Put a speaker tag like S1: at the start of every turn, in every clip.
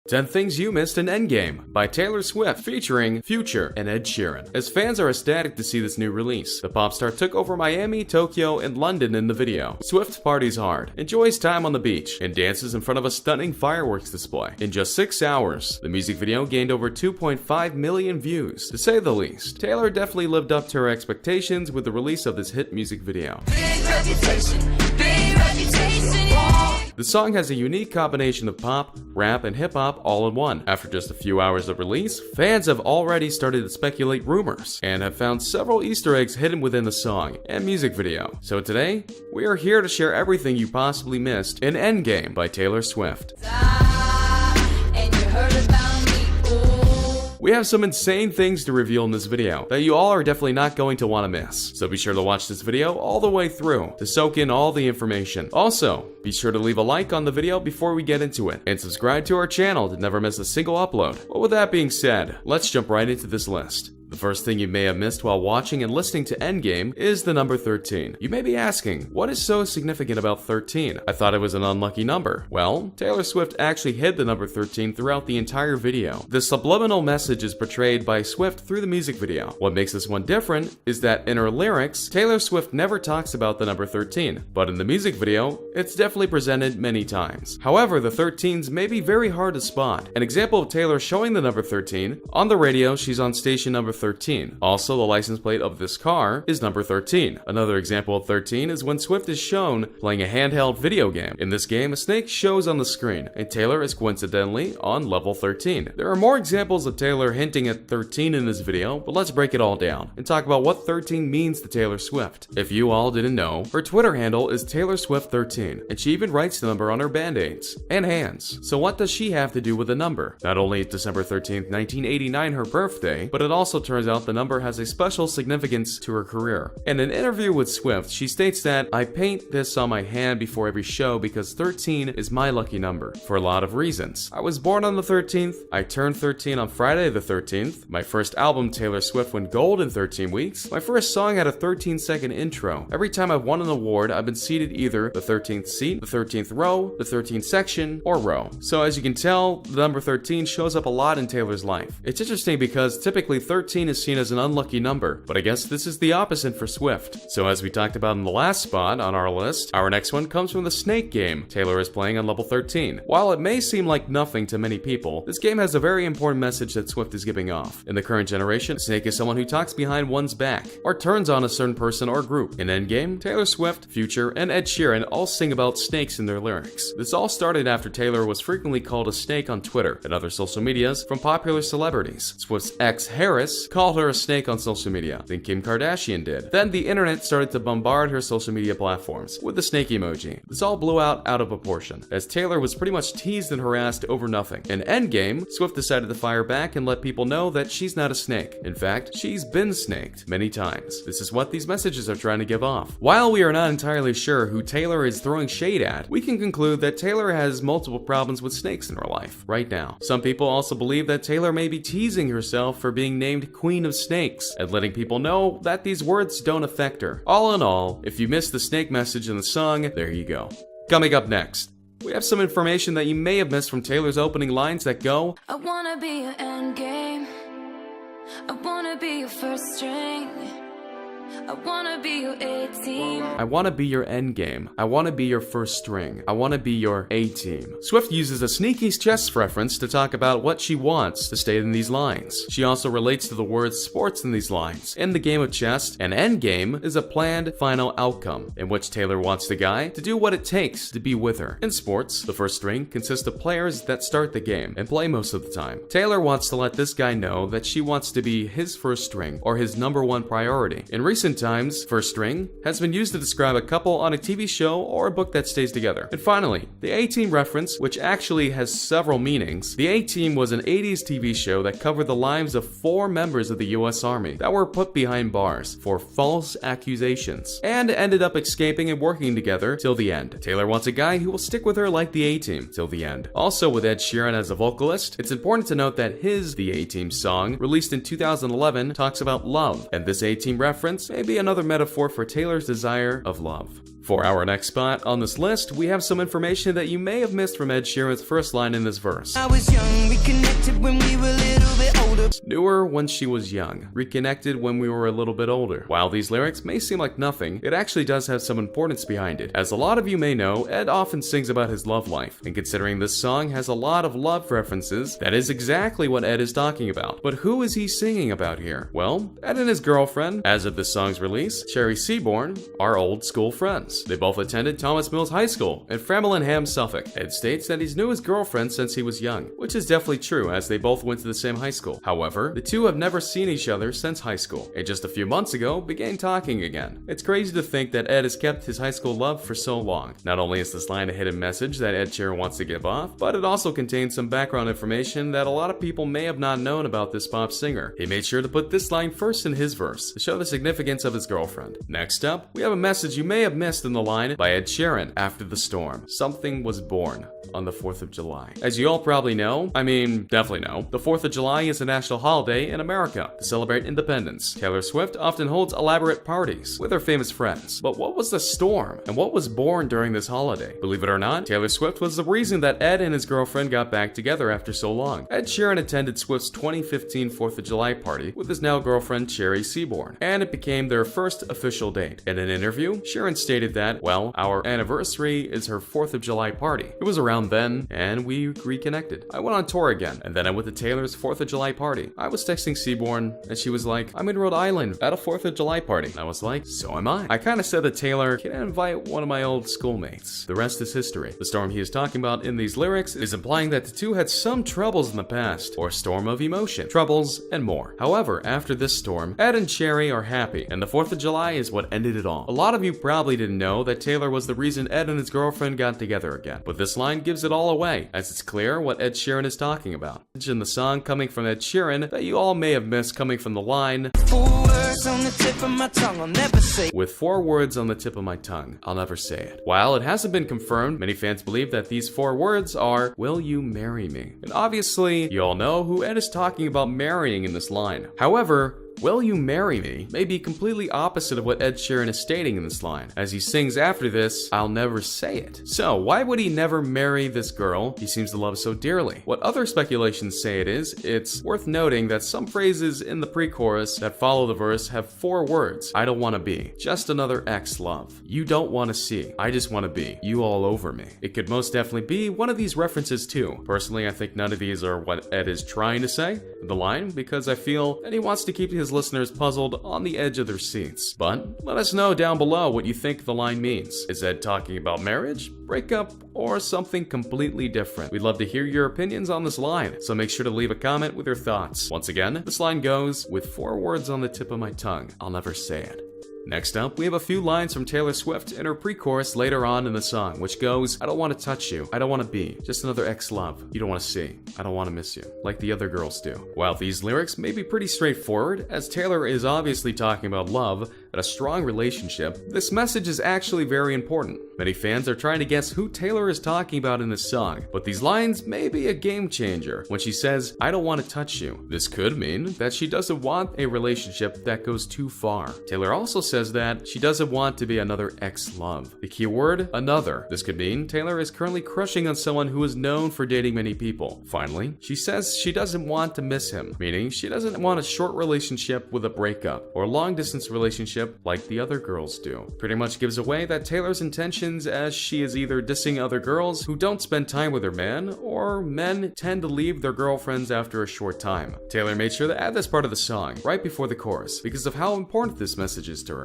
S1: 10 Things You Missed in Endgame by Taylor Swift featuring Future and Ed Sheeran. As fans are ecstatic to see this new release, the pop star took over Miami, Tokyo, and London in the video. Swift parties hard, enjoys time on the beach, and dances in front of a stunning fireworks display. In just 6 hours, the music video gained over 2.5 million views. To say the least, Taylor definitely lived up to her expectations with the release of this hit music video. The song has a unique combination of pop, rap, and hip-hop all in one. After just a few hours of release, fans have already started to speculate rumors and have found several Easter eggs hidden within the song and music video. So today, we are here to share everything you possibly missed in Endgame by Taylor Swift. We have some insane things to reveal in this video that you all are definitely not going to want to miss. So be sure to watch this video all the way through to soak in all the information. Also, be sure to leave a like on the video before we get into it, and subscribe to our channel to never miss a single upload. But with that being said, let's jump right into this list. The first thing you may have missed while watching and listening to Endgame is the number 13. You may be asking, what is so significant about 13? I thought it was an unlucky number. Well, Taylor Swift actually hid the number 13 throughout the entire video. The subliminal message is portrayed by Swift through the music video. What makes this one different is that in her lyrics, Taylor Swift never talks about the number 13, but in the music video, it's definitely presented many times. However, the 13s may be very hard to spot. An example of Taylor showing the number 13, on the radio, she's on station number 13. Also, the license plate of this car is number 13. Another example of 13 is when Swift is shown playing a handheld video game. In this game, a snake shows on the screen, and Taylor is coincidentally on level 13. There are more examples of Taylor hinting at 13 in this video, but let's break it all down and talk about what 13 means to Taylor Swift. If you all didn't know, her Twitter handle is Taylor Swift 13, and she even writes the number on her band-aids and hands. So what does she have to do with the number? Not only is December 13th, 1989 her birthday, but it also turns out the number has a special significance to her career. In an interview with Swift, she states that, "I paint this on my hand before every show because 13 is my lucky number, for a lot of reasons. I was born on the 13th, I turned 13 on Friday the 13th, my first album Taylor Swift went gold in 13 weeks, my first song had a 13-second intro. Every time I've won an award, I've been seated either the 13th seat, the 13th row, the 13th section, or row." So as you can tell, the number 13 shows up a lot in Taylor's life. It's interesting because typically 13 is seen as an unlucky number, but I guess this is the opposite for Swift. So as we talked about in the last spot on our list, our next one comes from the Snake game Taylor is playing on level 13. While it may seem like nothing to many people, this game has a very important message that Swift is giving off. In the current generation, Snake is someone who talks behind one's back, or turns on a certain person or group. In Endgame, Taylor Swift, Future, and Ed Sheeran all sing about snakes in their lyrics. This all started after Taylor was frequently called a snake on Twitter and other social medias from popular celebrities. Swift's ex, Harris, called her a snake on social media, then Kim Kardashian did. Then the internet started to bombard her social media platforms with the snake emoji. This all blew out of proportion, as Taylor was pretty much teased and harassed over nothing. In Endgame, Swift decided to fire back and let people know that she's not a snake. In fact, she's been snaked many times. This is what these messages are trying to give off. While we are not entirely sure who Taylor is throwing shade at, we can conclude that Taylor has multiple problems with snakes in her life right now. Some people also believe that Taylor may be teasing herself for being named Queen of Snakes and letting people know that these words don't affect her. All in all, if you missed the snake message in the song, there you go. Coming up next, we have some information that you may have missed from Taylor's opening lines that go,
S2: "I wanna be your end game. I wanna be your first string. I wanna be your A-team.
S1: I want to be your endgame. I want to be your first string. I want to be your A-team." Swift uses a sneaky chess reference to talk about what she wants to state in these lines. She also relates to the word sports in these lines. In the game of chess, an endgame is a planned final outcome, in which Taylor wants the guy to do what it takes to be with her. In sports, the first string consists of players that start the game and play most of the time. Taylor wants to let this guy know that she wants to be his first string, or his number one priority. In recent times, first string has been used to describe a couple on a TV show or a book that stays together. And finally, the A-Team reference, which actually has several meanings. The A-Team was an 80s TV show that covered the lives of 4 members of the US Army that were put behind bars for false accusations and ended up escaping and working together till the end. Taylor wants a guy who will stick with her like the A-Team till the end. Also, with Ed Sheeran as a vocalist, it's important to note that his The A-Team song, released in 2011, talks about love, and this A-Team reference may be another metaphor for Taylor's desire of love. For our next spot on this list, we have some information that you may have missed from Ed Sheeran's first line in this verse.
S3: I was young, we connected when we were a little bit older.
S1: Knew her when she was young, reconnected when we were a little bit older. While these lyrics may seem like nothing, it actually does have some importance behind it. As a lot of you may know, Ed often sings about his love life, and considering this song has a lot of love references, that is exactly what Ed is talking about. But who is he singing about here? Well, Ed and his girlfriend, as of this song's release, Cherry Seaborn, are old school friends. They both attended Thomas Mills High School in Framlingham, Suffolk. Ed states that he's knew his girlfriend since he was young, which is definitely true as they both went to the same high school. However, the two have never seen each other since high school, and just a few months ago began talking again. It's crazy to think that Ed has kept his high school love for so long. Not only is this line a hidden message that Ed Sheeran wants to give off, but it also contains some background information that a lot of people may have not known about this pop singer. He made sure to put this line first in his verse to show the significance of his girlfriend. Next up, we have a message you may have missed in the line by Ed Sheeran after the storm. Something was born on the 4th of July. As you all probably know, definitely know, the 4th of July is a national holiday in America to celebrate independence. Taylor Swift often holds elaborate parties with her famous friends. But what was the storm? And what was born during this holiday? Believe it or not, Taylor Swift was the reason that Ed and his girlfriend got back together after so long. Ed Sheeran attended Swift's 2015 4th of July party with his now girlfriend Cherry Seaborn, and it became their first official date. In an interview, Sheeran stated that, well, our anniversary is her 4th of July party. It was around then, and we reconnected. I went on tour again, and then I went to Taylor's 4th of July party. I was texting Seaborn, and she was like, I'm in Rhode Island at a 4th of July party. And I was like, so am I. I kind of said that Taylor can invite one of my old schoolmates. The rest is history. The storm he is talking about in these lyrics is implying that the two had some troubles in the past, or storm of emotion, troubles, and more. However, after this storm, Ed and Cherry are happy, and the 4th of July is what ended it all. A lot of you probably didn't know that Taylor was the reason Ed and his girlfriend got together again, but this line gives it all away, as it's clear what Ed Sheeran is talking about. In the song coming from Ed Sheeran that you all may have missed coming from the line,
S3: 4 words on the tip of my tongue, I'll never say.
S1: With 4 words on the tip of my tongue, I'll never say it. While it hasn't been confirmed, many fans believe that these 4 words are, will you marry me? And obviously, you all know who Ed is talking about marrying in this line. However, will you marry me may be completely opposite of what Ed Sheeran is stating in this line. As he sings after this, I'll never say it. So why would he never marry this girl he seems to love so dearly? What other speculations say it is, it's worth noting that some phrases in the pre-chorus that follow the verse have 4 words. I don't want to be. Just another ex-love. You don't want to see. I just want to be. You all over me. It could most definitely be one of these references too. Personally, I think none of these are what Ed is trying to say in the line, because I feel that he wants to keep his listeners puzzled on the edge of their seats. But let us know down below what you think the line means. Is Ed talking about marriage, breakup, or something completely different? We'd love to hear your opinions on this line, so make sure to leave a comment with your thoughts. Once again, this line goes, with 4 words on the tip of my tongue, I'll never say it. Next up, we have a few lines from Taylor Swift in her pre-chorus later on in the song, which goes, I don't want to touch you, I don't want to be, just another ex-love, you don't want to see, I don't want to miss you, like the other girls do. While these lyrics may be pretty straightforward, as Taylor is obviously talking about love and a strong relationship, this message is actually very important. Many fans are trying to guess who Taylor is talking about in this song, but these lines may be a game changer when she says, I don't want to touch you. This could mean that she doesn't want a relationship that goes too far. Taylor also says that she doesn't want to be another ex-love. The key word, another. This could mean Taylor is currently crushing on someone who is known for dating many people. Finally, she says she doesn't want to miss him, meaning she doesn't want a short relationship with a breakup or long-distance relationship like the other girls do. Pretty much gives away that Taylor's intentions, as she is either dissing other girls who don't spend time with her man, or men tend to leave their girlfriends after a short time. Taylor made sure to add this part of the song right before the chorus because of how important this message is to her.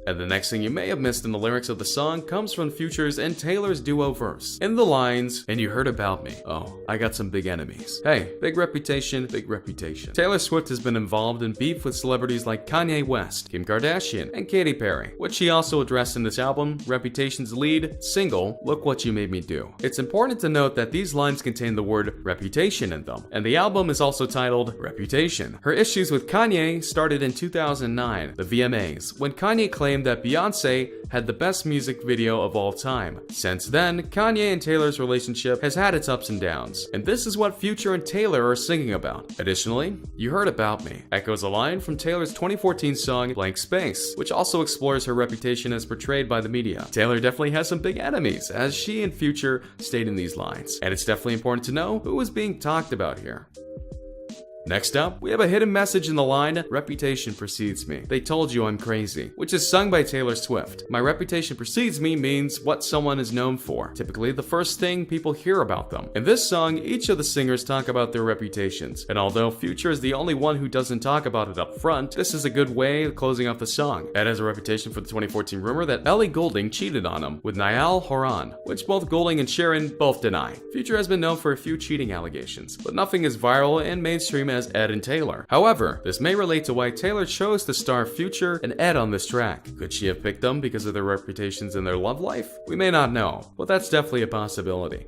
S1: And the next thing you may have missed in the lyrics of the song comes from Future's and Taylor's duo verse. In the lines, and you heard about me. Oh, I got some big enemies. Hey, big reputation, big reputation. Taylor Swift has been involved in beef with celebrities like Kanye West, Kim Kardashian, and Katy Perry, which she also addressed in this album, Reputation's lead single, Look What You Made Me Do. It's important to note that these lines contain the word reputation in them, and the album is also titled Reputation. Her issues with Kanye started in 2009, the VMAs, when Kanye claimed claimed that Beyonce had the best music video of all time. Since then, Kanye and Taylor's relationship has had its ups and downs, and this is what Future and Taylor are singing about. Additionally, You Heard About Me echoes a line from Taylor's 2014 song Blank Space, which also explores her reputation as portrayed by the media. Taylor definitely has some big enemies, as she and Future state in these lines, and it's definitely important to know who is being talked about here. Next up, we have a hidden message in the line, "Reputation precedes me. They told you I'm crazy," which is sung by Taylor Swift. My reputation precedes me means what someone is known for, typically the first thing people hear about them. In this song, each of the singers talk about their reputations, and although Future is the only one who doesn't talk about it up front, this is a good way of closing off the song. Ed has a reputation for the 2014 rumor that Ellie Goulding cheated on him with Niall Horan, which both Goulding and Sheeran both deny. Future has been known for a few cheating allegations, but nothing as viral and mainstream as Ed and Taylor. However, this may relate to why Taylor chose to star Future and Ed on this track. Could she have picked them because of their reputations and their love life? We may not know, but that's definitely a possibility.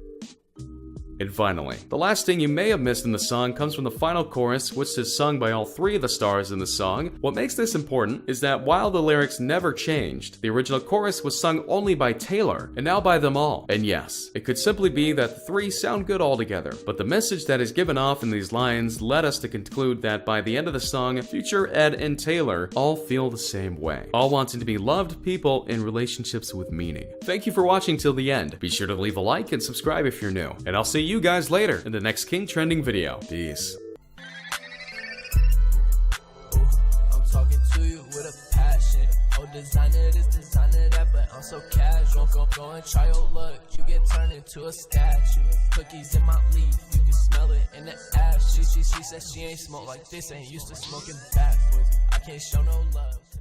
S1: And finally, the last thing you may have missed in the song comes from the final chorus, which is sung by all three of the stars in the song. What makes this important is that while the lyrics never changed, the original chorus was sung only by Taylor, and now by them all. And yes, it could simply be that the three sound good all together, but the message that is given off in these lines led us to conclude that by the end of the song, Future, Ed, and Taylor all feel the same way, all wanting to be loved people in relationships with meaning. Thank you for watching till the end. Be sure to leave a like and subscribe if you're new, and I'll see you guys later in the next King Trending video. Peace.
S4: I'm talking to you with a passion. Oh, designer this, designer that, but I'm so casual. Go and try your luck. You get turned into a statue. Cookies in my leaf, you can smell it in the ash. She said she ain't smoked like this, ain't used to smoking backwards. I can't show no love.